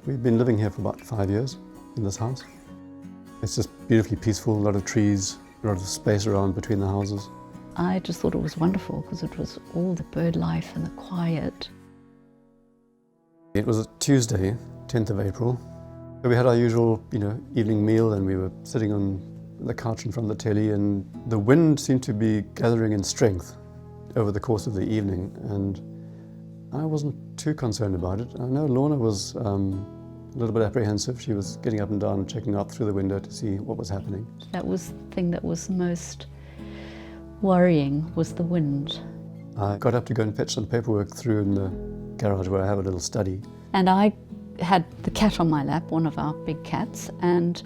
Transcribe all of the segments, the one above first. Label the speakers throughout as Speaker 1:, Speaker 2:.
Speaker 1: We've been living here for about 5 years in this house. It's just beautifully peaceful, a lot of trees, a lot of space around between the houses.
Speaker 2: I just thought it was wonderful because it was all the bird life and the quiet.
Speaker 1: It was a Tuesday, 10th of April. We had our usual, evening meal, and we were sitting on the couch in front of the telly, and the wind seemed to be gathering in strength over the course of the evening, and I wasn't too concerned about it. I know Lorna was a little bit apprehensive. She was getting up and down and checking out through the window to see what was happening.
Speaker 2: That was the thing that was most worrying, was the wind.
Speaker 1: I got up to go and fetch some paperwork through in the garage where I have a little study.
Speaker 2: And I had the cat on my lap, one of our big cats, and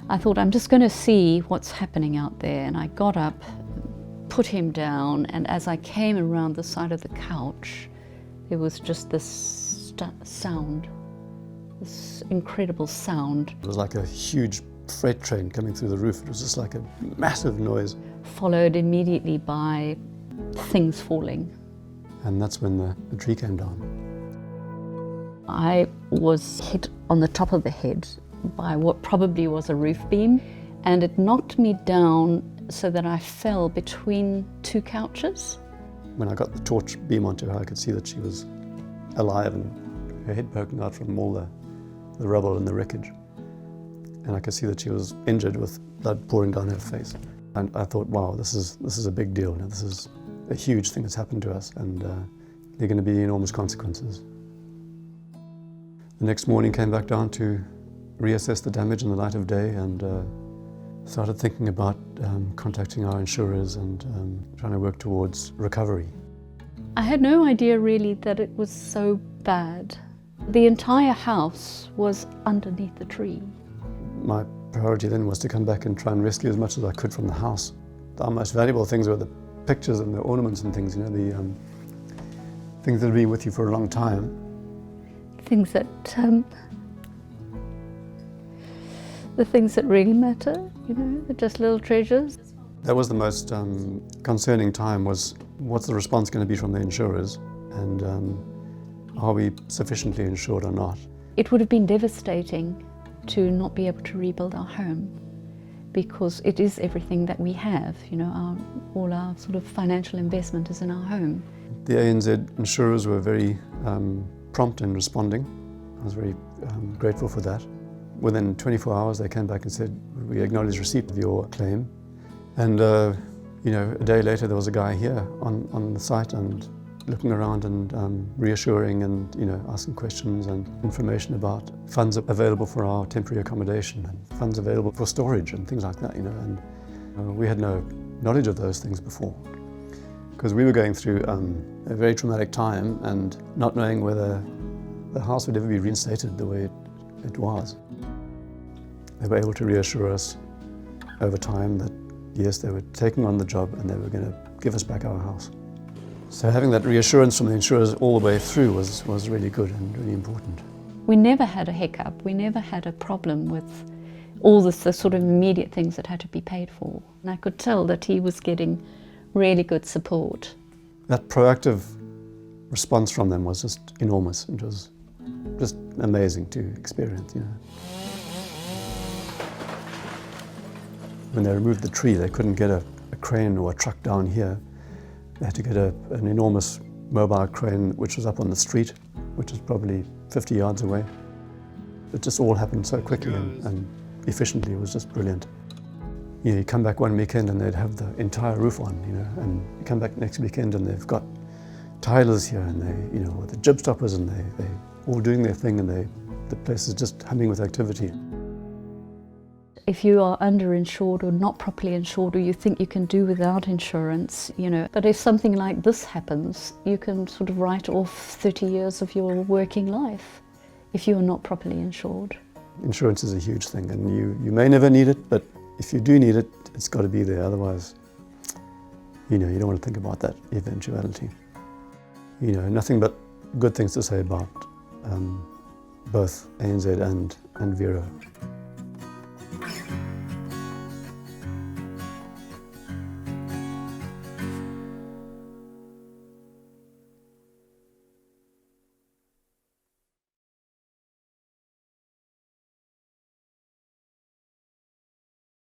Speaker 2: I thought, I'm just going to see what's happening out there. And I got up, put him down, and as I came around the side of the couch, there was just this sound, this incredible sound.
Speaker 1: It was like a huge freight train coming through the roof. It was just like a massive noise.
Speaker 2: Followed immediately by things falling.
Speaker 1: And that's when the tree came down.
Speaker 2: I was hit on the top of the head by what probably was a roof beam, and it knocked me down so that I fell between two couches.
Speaker 1: When I got the torch beam onto her, I could see that she was alive and her head poking out from all the rubble and the wreckage. And I could see that she was injured with blood pouring down her face. And I thought, wow, this is a big deal. This is a huge thing that's happened to us, and there are going to be enormous consequences. The next morning came back down to reassess the damage in the light of day, and started thinking about contacting our insurers and trying to work towards recovery.
Speaker 2: I had no idea really that it was so bad. The entire house was underneath the tree.
Speaker 1: My priority then was to come back and try and rescue as much as I could from the house. Our most valuable things were the pictures and the ornaments and things, the things that have been with you for a long time.
Speaker 2: Things that, the things that really matter, they're just little treasures.
Speaker 1: That was the most concerning time, was what's the response going to be from the insurers, and are we sufficiently insured or not?
Speaker 2: It would have been devastating to not be able to rebuild our home, because it is everything that we have, all our sort of financial investment is in our home.
Speaker 1: The ANZ insurers were very prompt in responding. I was very grateful for that. Within 24 hours they came back and said, we acknowledge receipt of your claim. And a day later there was a guy here on the site and looking around and reassuring and asking questions and information about funds available for our temporary accommodation and funds available for storage and things like that, and we had no knowledge of those things before, because we were going through a very traumatic time and not knowing whether the house would ever be reinstated the way it was. They were able to reassure us over time that yes, they were taking on the job and they were going to give us back our house. So having that reassurance from the insurers all the way through was really good and really important.
Speaker 2: We never had a hiccup, we never had a problem with all the sort of immediate things that had to be paid for. And I could tell that he was getting really good support.
Speaker 1: That proactive response from them was just enormous. It was just amazing to experience. When they removed the tree, they couldn't get a crane or a truck down here. They had to get an enormous mobile crane which was up on the street, which was probably 50 yards away. It just all happened so quickly and efficiently. It was just brilliant. You come back one weekend and they'd have the entire roof on, and you come back next weekend and they've got tilers here and they, with the jib stoppers, and they all doing their thing, and the place is just humming with activity.
Speaker 2: If you are underinsured or not properly insured, or you think you can do without insurance, but if something like this happens, you can sort of write off 30 years of your working life if you are not properly insured.
Speaker 1: Insurance is a huge thing, and you may never need it, but if you do need it, it's got to be there. Otherwise, you don't want to think about that eventuality. Nothing but good things to say about both ANZ and Vero.